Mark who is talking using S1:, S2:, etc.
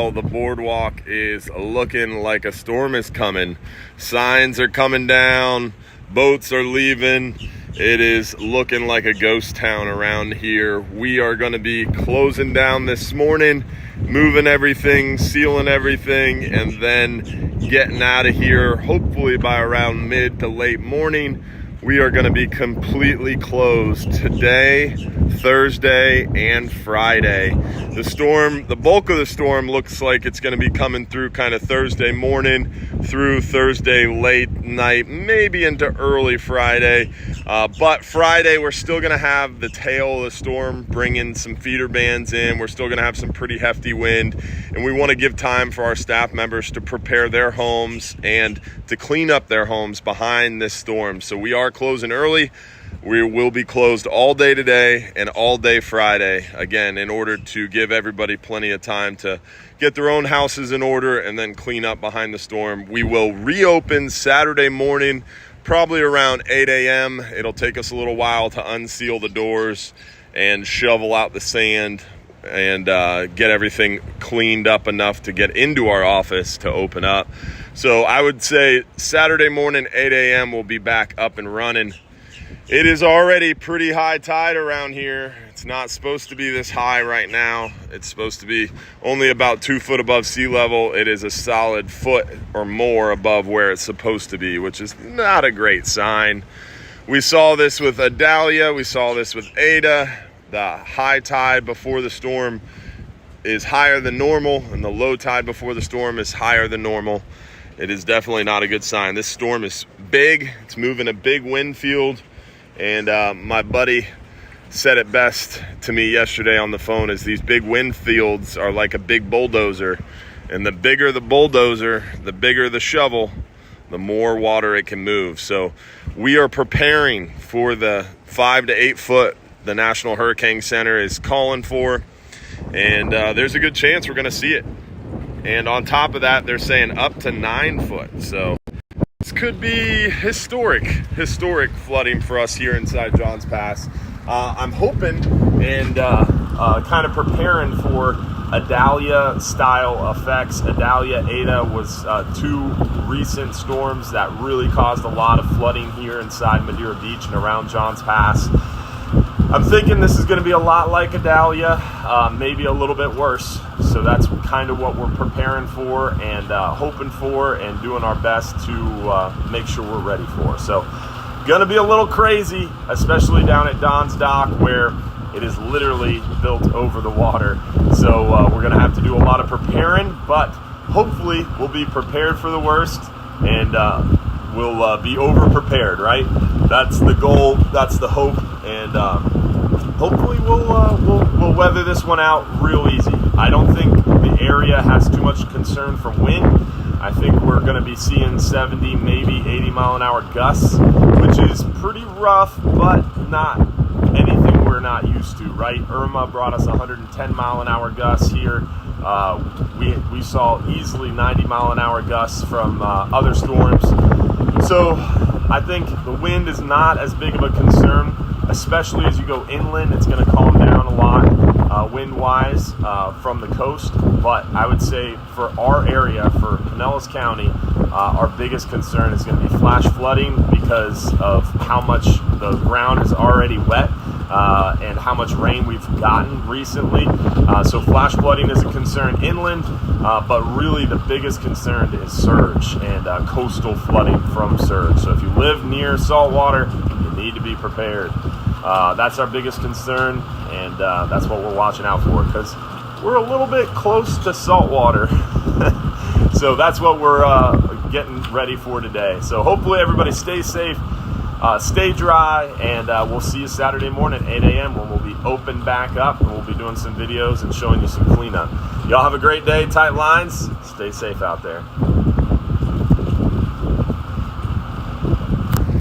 S1: now the boardwalk is looking like a storm is coming. Signs are coming down, boats are leaving. It is looking like a ghost town around here. We are going to be closing down this morning, moving everything, sealing everything, and then getting out of here hopefully by around mid to late morning. We are going to be completely closed today, Thursday, and Friday. The bulk of the storm looks like it's going to be coming through kind of Thursday morning through Thursday late night, maybe into early Friday. But Friday, we're still going to have the tail of the storm bringing some feeder bands in. We're still going to have some pretty hefty wind, and we want to give time for our staff members to prepare their homes and to clean up their homes behind this storm. So we are closing early. We will be closed all day today and all day Friday, again, in order to give everybody plenty of time to get their own houses in order and then clean up behind the storm. We will reopen Saturday morning, probably around 8 a.m. It'll take us a little while to unseal the doors and shovel out the sand and get everything cleaned up enough to get into our office to open up. So I would say Saturday morning, 8 a.m. we'll be back up and running. It is already pretty high tide around here. It's not supposed to be this high right now. It's supposed to be only about 2 foot above sea level. It is a solid foot or more above where it's supposed to be, which is not a great sign. We saw this with Adalia. We saw this with Ada. The high tide before the storm is higher than normal, and the low tide before the storm is higher than normal. It is definitely not a good sign. This storm is big. It's moving a big wind field. And my buddy said it best to me yesterday on the phone, is these big wind fields are like a big bulldozer. And the bigger the bulldozer, the bigger the shovel, the more water it can move. So we are preparing for the 5 to 8 foot the National Hurricane Center is calling for. And there's a good chance we're going to see it. And on top of that, they're saying up to 9 foot. So this could be historic flooding for us here inside Johns Pass. I'm hoping and kind of preparing for Adalia style effects. Adalia, Ada was 2 recent storms that really caused a lot of flooding here inside Madeira Beach and around Johns Pass. I'm thinking this is going to be a lot like Adalia, maybe a little bit worse. So that's kind of what we're preparing for and hoping for and doing our best to make sure we're ready for. So going to be a little crazy, especially down at Don's Dock where it is literally built over the water. So we're going to have to do a lot of preparing, but hopefully we'll be prepared for the worst and we'll be over prepared, right? That's the goal, that's the hope, and hopefully we'll weather this one out real easy. I don't think the area has too much concern from wind. I think we're going to be seeing 70, maybe 80 mile an hour gusts, which is pretty rough, but not anything we're not used to, right? Irma brought us 110 mile an hour gusts here. We saw easily 90 mile an hour gusts from other storms. So I think the wind is not as big of a concern, especially as you go inland. It's going to calm down a lot wind-wise from the coast. But I would say for our area, for Pinellas County, our biggest concern is going to be flash flooding because of how much the ground is already wet and how much rain we've gotten recently. So flash flooding is a concern inland, but really the biggest concern is surge and coastal flooding from surge. So if you live near saltwater, you need to be prepared. That's our biggest concern, and that's what we're watching out for because we're a little bit close to saltwater. So that's what we're getting ready for today. So hopefully everybody stays safe, stay dry, and we'll see you Saturday morning, 8 a.m. when we'll be open back up, and we'll be doing some videos and showing you some cleanup. Y'all have a great day, tight lines. Stay safe out there.